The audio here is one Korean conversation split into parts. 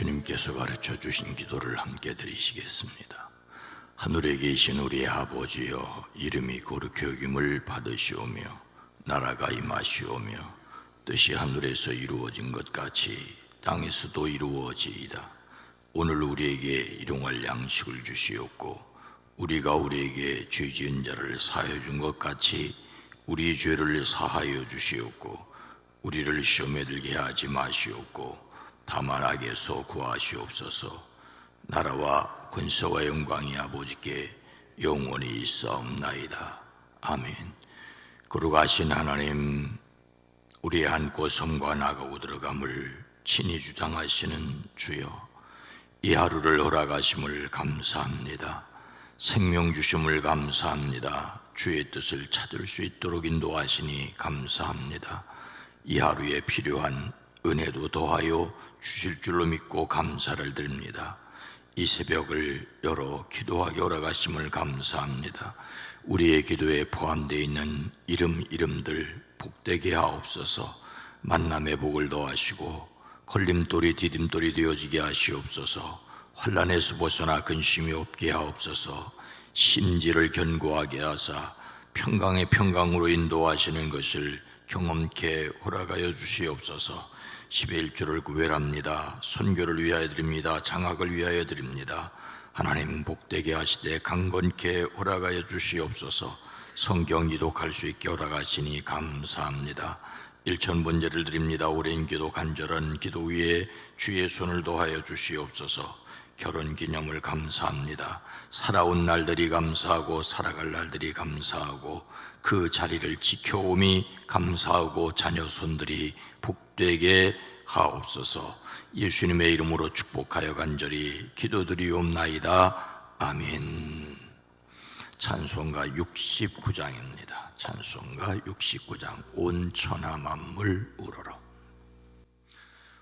주님께서 가르쳐 주신 기도를 함께 드리시겠습니다. 하늘에 계신 우리 아버지여, 이름이 거룩히 여김을 받으시오며 나라가 임하시오며 뜻이 하늘에서 이루어진 것 같이 땅에서도 이루어지이다. 오늘 우리에게 일용할 양식을 주시옵고 우리가 우리에게 죄 지은 자를 사하여 준 것 같이 우리 죄를 사하여 주시옵고 우리를 시험에 들게 하지 마시옵고 다만 악에서 구하시옵소서. 나라와 권세와 영광이 아버지께 영원히 있사옵나이다. 아멘. 거룩하신 하나님, 우리의 앉고 섬과 나가고 들어감을 친히 주장하시는 주여, 이 하루를 허락하심을 감사합니다. 생명 주심을 감사합니다. 주의 뜻을 찾을 수 있도록 인도하시니 감사합니다. 이 하루에 필요한 은혜도 더하여 주실 줄로 믿고 감사를 드립니다. 이 새벽을 열어 기도하게 허락하심을 감사합니다. 우리의 기도에 포함되어 있는 이름들 복되게 하옵소서. 만남의 복을 더하시고 걸림돌이 디딤돌이 되어지게 하시옵소서. 환난에서 벗어나 근심이 없게 하옵소서. 심지를 견고하게 하사 평강의 평강으로 인도하시는 것을 경험케 허락하여 주시옵소서. 11조를 구별합니다. 선교를 위하여 드립니다. 장학을 위하여 드립니다. 하나님 복되게 하시되 강건케 허락하여 주시옵소서. 성경 이독할 수 있게 허락하시니 감사합니다. 1000번제를 드립니다. 오랜 기도 간절한 기도 위에 주의 손을 더하여 주시옵소서. 결혼기념을 감사합니다. 살아온 날들이 감사하고 살아갈 날들이 감사하고 그 자리를 지켜오미 감사하고 자녀 손들이 복되게 하옵소서. 예수님의 이름으로 축복하여 간절히 기도드리옵나이다. 아멘. 찬송가 69장입니다. 찬송가 69장. 온 천하 만물 우러러.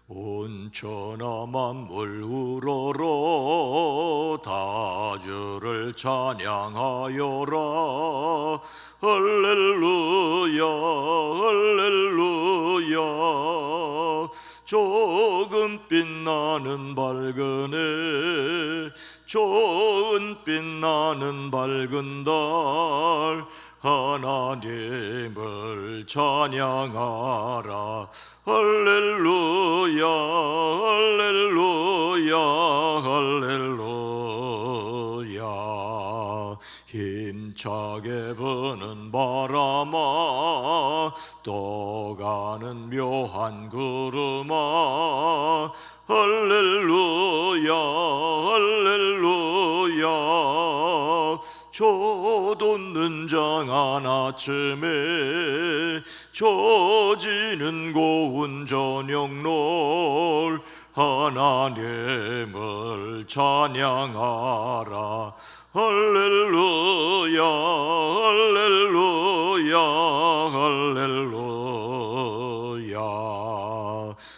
온 천하 만물 우러러 다 주를 찬양하여라. 할렐루야 할렐루야. 조금 빛나는 밝은 해, 좋은 빛나는 밝은 달, 하나님을 찬양하라. 할렐루야 할렐루야 할렐루야. 힘차게 부는 바람아 떠가는 묘한 구름아. 할렐루야 할렐루야. 젖돋는 장한 아침에 젖지는 고운 저녁놀, 하나님을 찬양하라. 할렐루야 할렐루야 할렐루야.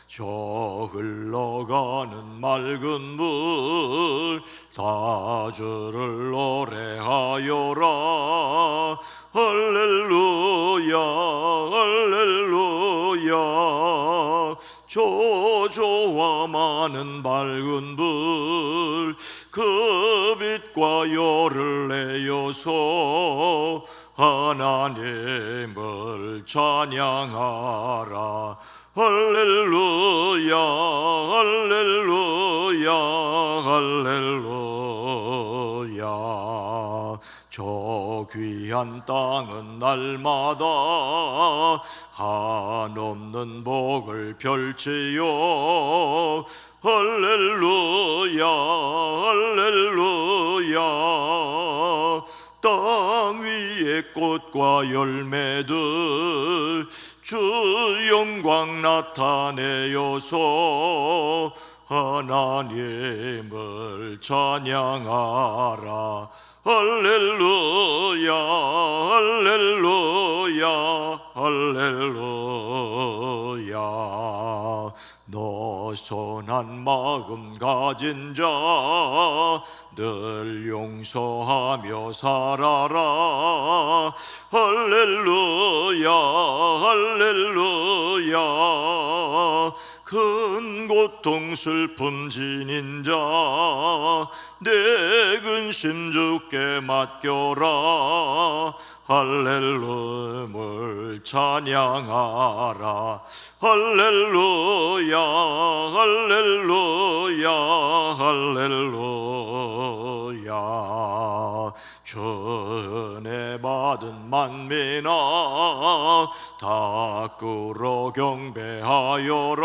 저 흘러가는 맑은 물 사주를 노래하여라. 할렐루야 할렐루야. 조조와 많은 밝은 불 그 빛과 열을 내어서 하나님을 찬양하라. 할렐루야 할렐루야 할렐루야. 저 귀한 땅은 날마다 한없는 복을 펼치요. 할렐루야 할렐루야. 땅 위에 꽃과 열매들 주 영광 나타내어서 하나님을 찬양하라. 할렐루야 할렐루야 할렐루야. 너선한 마음 가진 자 늘 용서하며 살아라. 할렐루야 할렐루야. 큰 고통 슬픔 지닌 자 내 근심 주께 맡겨라. 할렐루야를 찬양하라. 할렐루야 할렐루야 할렐루야. 전에 받은 만민아 다 끌어 경배하여라.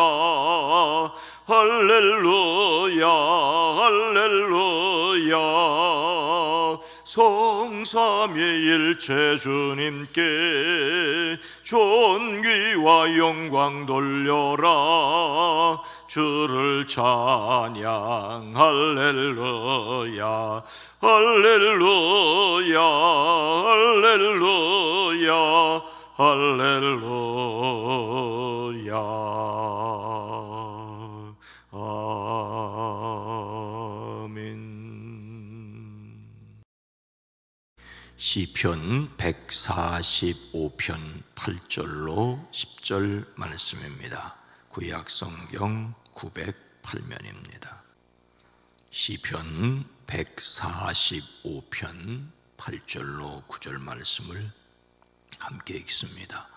할렐루야 할렐루야. 성삼위일체 주님께 존귀와 영광 돌려라. 주를 찬양 할렐루야 할렐루야 할렐루야 할렐루야. 아멘. 시편 145편 8절로 10절 말씀입니다. 구약 성경 908면입니다. 시편 145편 8절로 9절 말씀을 함께 읽습니다.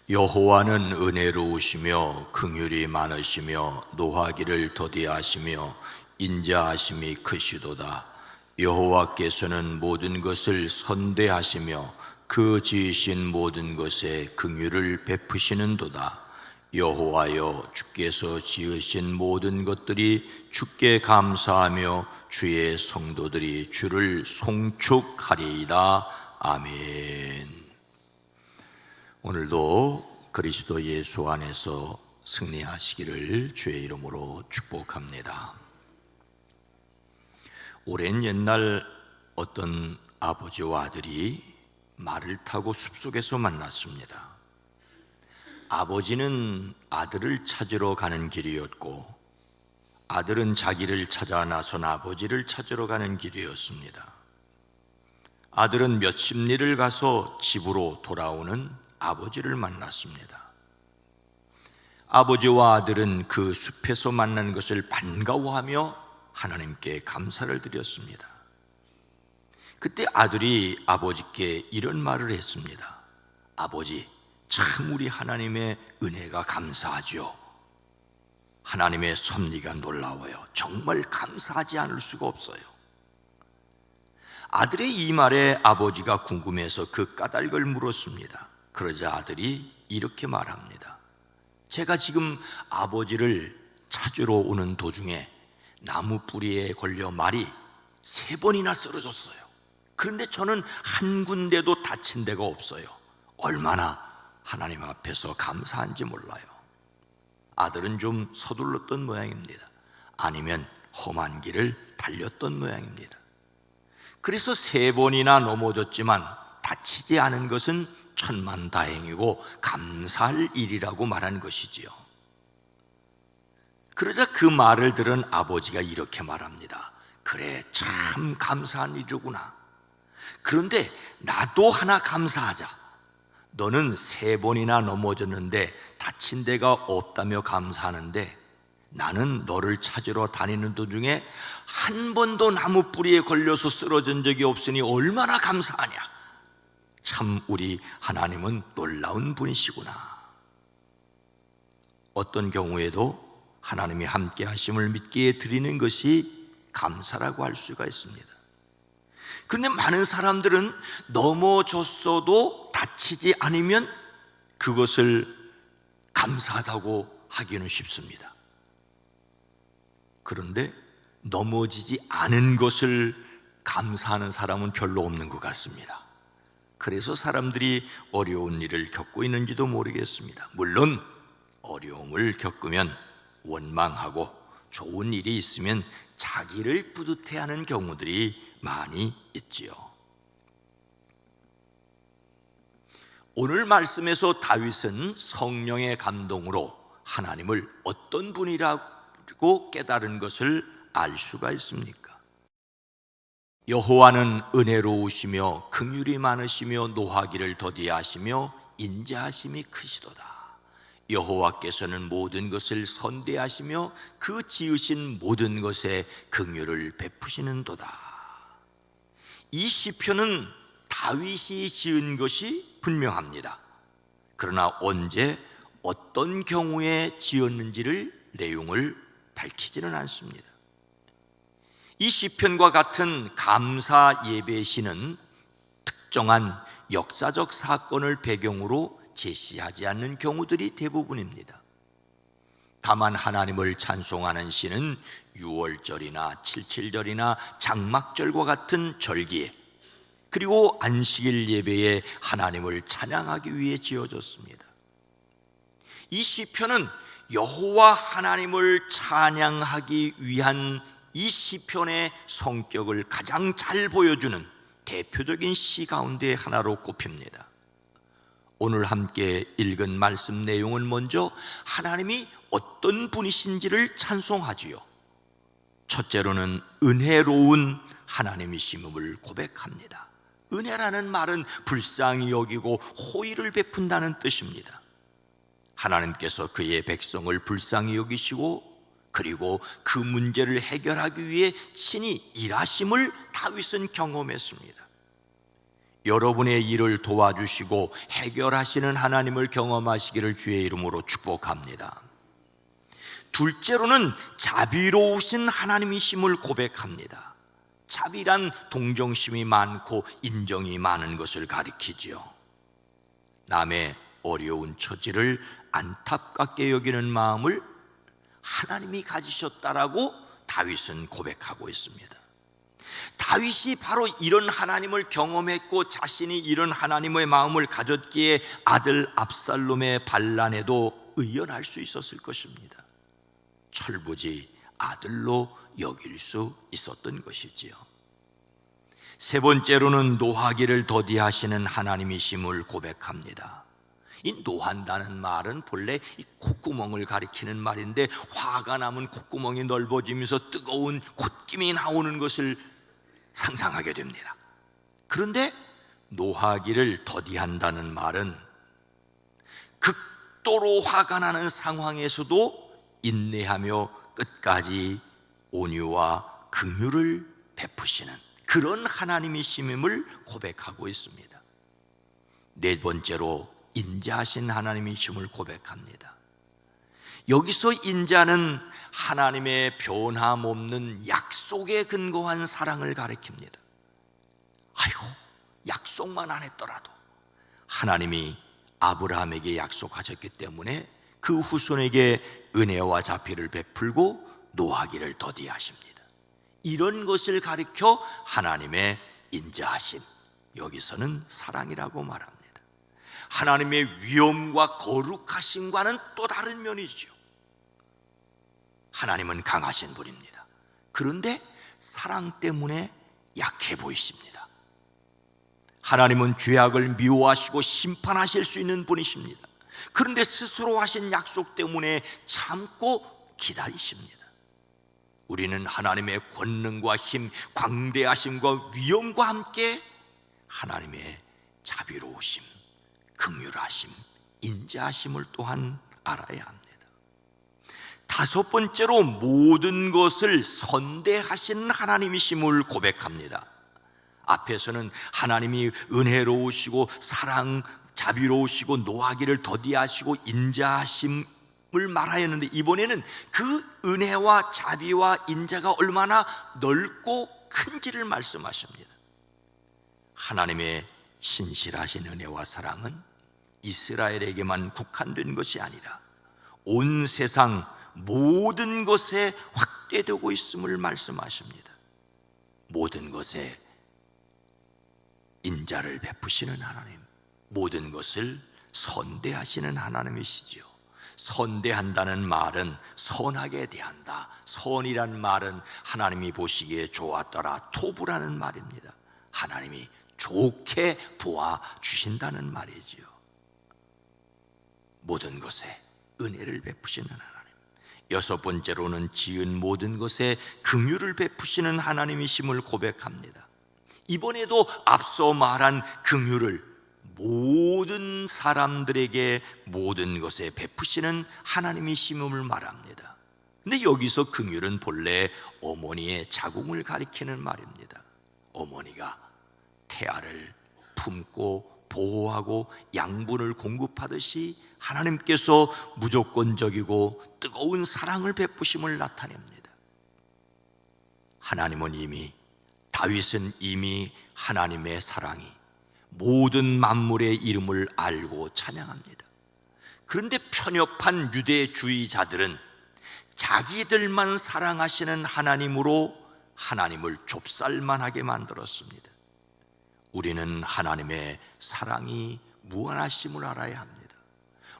여호와는 은혜로우시며 긍휼이 많으시며 노하기를 더디하시며 인자하심이 크시도다. 여호와께서는 모든 것을 선대하시며 그 지으신 모든 것에 긍휼을 베푸시는도다. 여호와여, 주께서 지으신 모든 것들이 주께 감사하며 주의 성도들이 주를 송축하리이다. 아멘. 오늘도 그리스도 예수 안에서 승리하시기를 주의 이름으로 축복합니다. 오랜 옛날 어떤 아버지와 아들이 말을 타고 숲속에서 만났습니다. 아버지는 아들을 찾으러 가는 길이었고 아들은 자기를 찾아 나선 아버지를 찾으러 가는 길이었습니다. 아들은 몇십 리를 가서 집으로 돌아오는 아버지를 만났습니다. 아버지와 아들은 그 숲에서 만난 것을 반가워하며 하나님께 감사를 드렸습니다. 그때 아들이 아버지께 이런 말을 했습니다. 아버지, 참 우리 하나님의 은혜가 감사하죠. 하나님의 섭리가 놀라워요. 정말 감사하지 않을 수가 없어요. 아들의 이 말에 아버지가 궁금해서 그 까닭을 물었습니다. 그러자 아들이 이렇게 말합니다. 제가 지금 아버지를 찾으러 오는 도중에 나무 뿌리에 걸려 말이 3번이나 쓰러졌어요. 그런데 저는 한 군데도 다친 데가 없어요. 얼마나 하나님 앞에서 감사한지 몰라요. 아들은 좀 서둘렀던 모양입니다. 아니면 험한 길을 달렸던 모양입니다. 그래서 3번이나 넘어졌지만 다치지 않은 것은 천만다행이고 감사할 일이라고 말한 것이지요. 그러자 그 말을 들은 아버지가 이렇게 말합니다. 그래, 참 감사한 일이구나. 그런데 나도 하나 감사하자. 너는 3번이나 넘어졌는데 다친 데가 없다며 감사하는데 나는 너를 찾으러 다니는 도중에 한 번도 나무 뿌리에 걸려서 쓰러진 적이 없으니 얼마나 감사하냐. 참 우리 하나님은 놀라운 분이시구나. 어떤 경우에도 하나님이 함께 하심을 믿기에 드리는 것이 감사라고 할 수가 있습니다. 그런데 많은 사람들은 넘어졌어도 다치지 않으면 그것을 감사하다고 하기는 쉽습니다. 그런데 넘어지지 않은 것을 감사하는 사람은 별로 없는 것 같습니다. 그래서 사람들이 어려운 일을 겪고 있는지도 모르겠습니다. 물론 어려움을 겪으면 원망하고 좋은 일이 있으면 자기를 뿌듯해하는 경우들이 많이 있지요. 오늘 말씀에서 다윗은 성령의 감동으로 하나님을 어떤 분이라고 깨달은 것을 알 수가 있습니까? 여호와는 은혜로우시며 긍휼이 많으시며 노하기를 더디하시며 인자하심이 크시도다. 여호와께서는 모든 것을 선대하시며 그 지으신 모든 것에 긍휼을 베푸시는도다. 이 시편은 다윗이 지은 것이 분명합니다. 그러나 언제 어떤 경우에 지었는지를 내용을 밝히지는 않습니다. 이 시편과 같은 감사 예배 시는 특정한 역사적 사건을 배경으로 제시하지 않는 경우들이 대부분입니다. 다만 하나님을 찬송하는 시는 유월절이나 칠칠절이나 장막절과 같은 절기에, 그리고 안식일 예배에 하나님을 찬양하기 위해 지어졌습니다. 이 시편은 여호와 하나님을 찬양하기 위한 이 시편의 성격을 가장 잘 보여주는 대표적인 시 가운데 하나로 꼽힙니다. 오늘 함께 읽은 말씀 내용은 먼저 하나님이 어떤 분이신지를 찬송하지요. 첫째로는 은혜로운 하나님이심을 고백합니다. 은혜라는 말은 불쌍히 여기고 호의를 베푼다는 뜻입니다. 하나님께서 그의 백성을 불쌍히 여기시고 그리고 그 문제를 해결하기 위해 친히 일하심을 다윗은 경험했습니다. 여러분의 일을 도와주시고 해결하시는 하나님을 경험하시기를 주의 이름으로 축복합니다. 둘째로는 자비로우신 하나님이심을 고백합니다. 자비란 동정심이 많고 인정이 많은 것을 가리키지요. 남의 어려운 처지를 안타깝게 여기는 마음을 하나님이 가지셨다라고 다윗은 고백하고 있습니다. 다윗이 바로 이런 하나님을 경험했고 자신이 이런 하나님의 마음을 가졌기에 아들 압살롬의 반란에도 의연할 수 있었을 것입니다. 철부지 아들로 여길 수 있었던 것이지요. 세 번째로는 노하기를 더디하시는 하나님이심을 고백합니다. 이 노한다는 말은 본래 이 콧구멍을 가리키는 말인데, 화가 나면 콧구멍이 넓어지면서 뜨거운 콧김이 나오는 것을 상상하게 됩니다. 그런데 노하기를 더디한다는 말은 극도로 화가 나는 상황에서도 인내하며 끝까지 온유와 긍휼을 베푸시는 그런 하나님이심을 고백하고 있습니다. 네 번째로 인자하신 하나님이심을 고백합니다. 여기서 인자는 하나님의 변함없는 약속에 근거한 사랑을 가리킵니다. 아이고, 약속만 안 했더라도 하나님이 아브라함에게 약속하셨기 때문에 그 후손에게 은혜와 자비를 베풀고 노하기를 더디하십니다. 이런 것을 가리켜 하나님의 인자하심, 여기서는 사랑이라고 말합니다. 하나님의 위엄과 거룩하심과는 또 다른 면이죠. 하나님은 강하신 분입니다. 그런데 사랑 때문에 약해 보이십니다. 하나님은 죄악을 미워하시고 심판하실 수 있는 분이십니다. 그런데 스스로 하신 약속 때문에 참고 기다리십니다. 우리는 하나님의 권능과 힘, 광대하심과 위엄과 함께 하나님의 자비로우심, 긍휼하심, 인자하심을 또한 알아야 합니다. 다섯 번째로 모든 것을 선대하시는 하나님이심을 고백합니다. 앞에서는 하나님이 은혜로우시고 사랑, 자비로우시고 노하기를 더디하시고 인자하심을 말하였는데, 이번에는 그 은혜와 자비와 인자가 얼마나 넓고 큰지를 말씀하십니다. 하나님의 신실하신 은혜와 사랑은 이스라엘에게만 국한된 것이 아니라 온 세상 모든 것에 확대되고 있음을 말씀하십니다. 모든 것에 인자를 베푸시는 하나님, 모든 것을 선대하시는 하나님이시지요. 선대한다는 말은 선하게 대한다, 선이란 말은 하나님이 보시기에 좋았더라, 토부라는 말입니다. 하나님이 좋게 보아 주신다는 말이지요. 모든 것에 은혜를 베푸시는 하나님. 여섯 번째로는 지은 모든 것에 긍휼을 베푸시는 하나님이심을 고백합니다. 이번에도 앞서 말한 긍휼을 모든 사람들에게 모든 것에 베푸시는 하나님이심을 말합니다. 근데 여기서 긍휼은 본래 어머니의 자궁을 가리키는 말입니다. 어머니가 태아를 품고 보호하고 양분을 공급하듯이 하나님께서 무조건적이고 뜨거운 사랑을 베푸심을 나타냅니다. 다윗은 이미 하나님의 사랑이 모든 만물의 이름을 알고 찬양합니다. 그런데 편협한 유대주의자들은 자기들만 사랑하시는 하나님으로 하나님을 좁쌀만하게 만들었습니다. 우리는 하나님의 사랑이 무한하심을 알아야 합니다.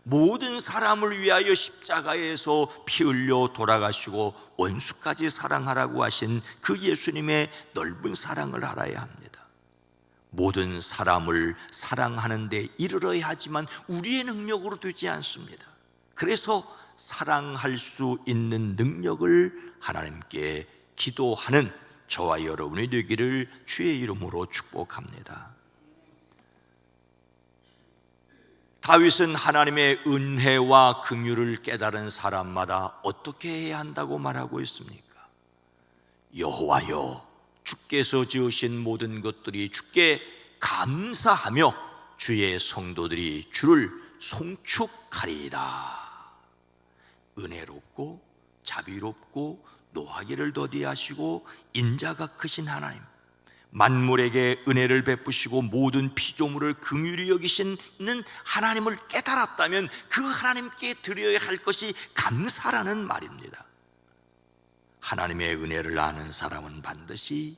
모든 사람을 위하여 십자가에서 피 흘려 돌아가시고 원수까지 사랑하라고 하신 그 예수님의 넓은 사랑을 알아야 합니다. 모든 사람을 사랑하는 데 이르러야 하지만 우리의 능력으로 되지 않습니다. 그래서 사랑할 수 있는 능력을 하나님께 기도하는 저와 여러분이 되기를 주의 이름으로 축복합니다. 다윗은 하나님의 은혜와 긍휼을 깨달은 사람마다 어떻게 해야 한다고 말하고 있습니까? 여호와여, 주께서 지으신 모든 것들이 주께 감사하며 주의 성도들이 주를 송축하리이다. 은혜롭고 자비롭고 노하기를 더디하시고 인자가 크신 하나님, 만물에게 은혜를 베푸시고 모든 피조물을 긍휼히 여기시는 하나님을 깨달았다면 그 하나님께 드려야 할 것이 감사라는 말입니다. 하나님의 은혜를 아는 사람은 반드시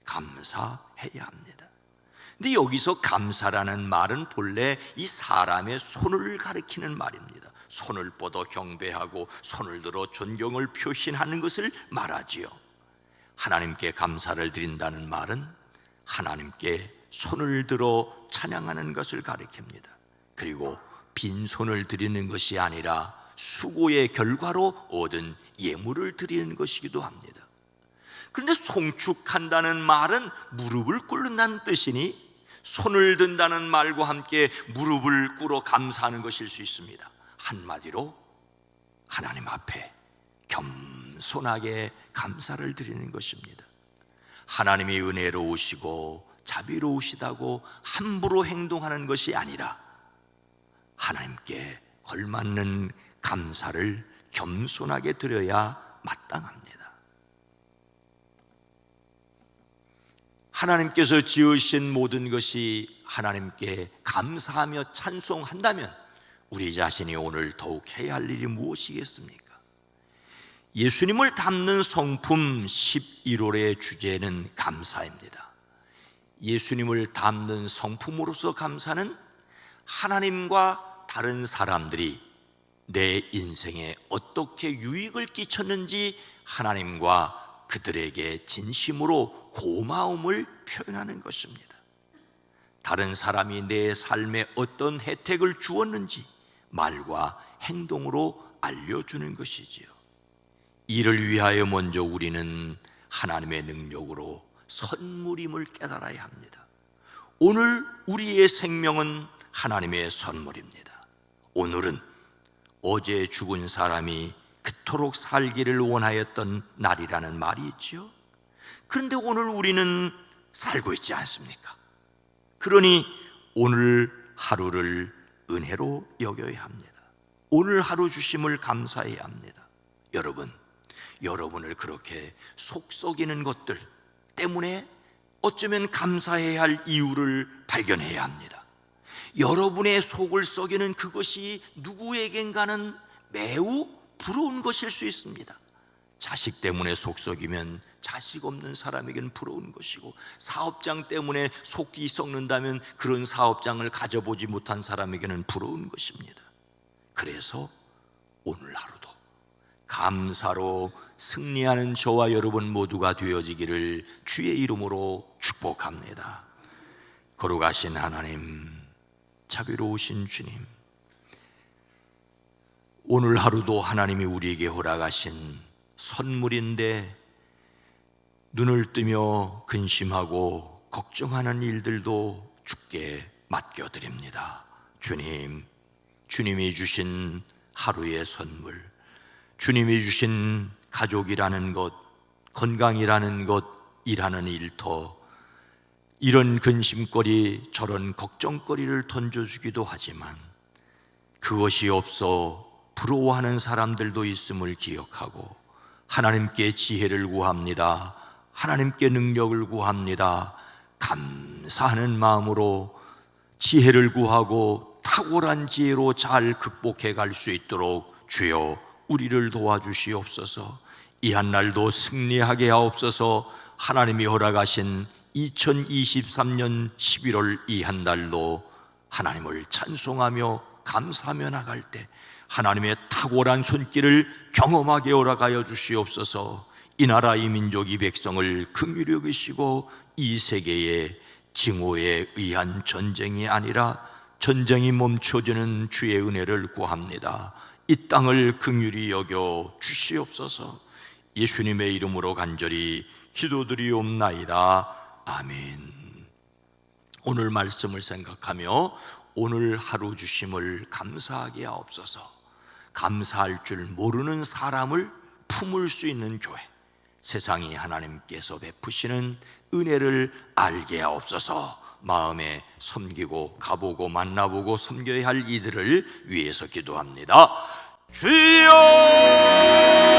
감사해야 합니다. 근데 여기서 감사라는 말은 본래 이 사람의 손을 가리키는 말입니다. 손을 뻗어 경배하고 손을 들어 존경을 표시하는 것을 말하지요. 하나님께 감사를 드린다는 말은 하나님께 손을 들어 찬양하는 것을 가리킵니다. 그리고 빈손을 드리는 것이 아니라 수고의 결과로 얻은 예물을 드리는 것이기도 합니다. 그런데 송축한다는 말은 무릎을 꿇는다는 뜻이니 손을 든다는 말과 함께 무릎을 꿇어 감사하는 것일 수 있습니다. 한마디로 하나님 앞에 겸손하게 감사를 드리는 것입니다. 하나님이 은혜로우시고 자비로우시다고 함부로 행동하는 것이 아니라 하나님께 걸맞는 감사를 겸손하게 드려야 마땅합니다. 하나님께서 지으신 모든 것이 하나님께 감사하며 찬송한다면 우리 자신이 오늘 더욱 해야 할 일이 무엇이겠습니까? 예수님을 담는 성품 11월의 주제는 감사입니다. 예수님을 담는 성품으로서 감사는 하나님과 다른 사람들이 내 인생에 어떻게 유익을 끼쳤는지 하나님과 그들에게 진심으로 고마움을 표현하는 것입니다. 다른 사람이 내 삶에 어떤 혜택을 주었는지 말과 행동으로 알려주는 것이지요. 이를 위하여 먼저 우리는 하나님의 능력으로 선물임을 깨달아야 합니다. 오늘 우리의 생명은 하나님의 선물입니다. 오늘은 어제 죽은 사람이 그토록 살기를 원하였던 날이라는 말이 있지요. 그런데 오늘 우리는 살고 있지 않습니까? 그러니 오늘 하루를 은혜로 여겨야 합니다. 오늘 하루 주심을 감사해야 합니다. 여러분을 그렇게 속썩이는 것들 때문에 어쩌면 감사해야 할 이유를 발견해야 합니다. 여러분의 속을 썩이는 그것이 누구에겐가는 매우 부러운 것일 수 있습니다. 자식 때문에 속썩이면 자식 없는 사람에게는 부러운 것이고, 사업장 때문에 속이 썩는다면 그런 사업장을 가져보지 못한 사람에게는 부러운 것입니다. 그래서 오늘 하루도 감사로 승리하는 저와 여러분 모두가 되어지기를 주의 이름으로 축복합니다. 거룩하신 하나님, 자비로우신 주님, 오늘 하루도 하나님이 우리에게 허락하신 선물인데 눈을 뜨며 근심하고 걱정하는 일들도 주께 맡겨드립니다. 주님이 주신 하루의 선물, 주님이 주신 가족이라는 것, 건강이라는 것, 일하는 일터, 이런 근심거리, 저런 걱정거리를 던져주기도 하지만 그것이 없어 부러워하는 사람들도 있음을 기억하고 하나님께 지혜를 구합니다. 하나님께 능력을 구합니다. 감사하는 마음으로 지혜를 구하고 탁월한 지혜로 잘 극복해 갈 수 있도록 주여 우리를 도와주시옵소서. 이 한날도 승리하게 하옵소서. 하나님이 허락하신 2023년 11월 이 한달도 하나님을 찬송하며 감사하며 나갈 때 하나님의 탁월한 손길을 경험하게 허락하여 주시옵소서. 이 나라 이 민족 이 백성을 긍휼히 여기시고 이 세계의 징후에 의한 전쟁이 아니라 전쟁이 멈춰지는 주의 은혜를 구합니다. 이 땅을 긍휼히 여겨 주시옵소서. 예수님의 이름으로 간절히 기도드리옵나이다. 아멘. 오늘 말씀을 생각하며 오늘 하루 주심을 감사하게 하옵소서. 감사할 줄 모르는 사람을 품을 수 있는 교회, 세상이 하나님께서 베푸시는 은혜를 알게 하옵소서. 마음에 섬기고 가보고 만나보고 섬겨야 할 이들을 위해서 기도합니다. 주여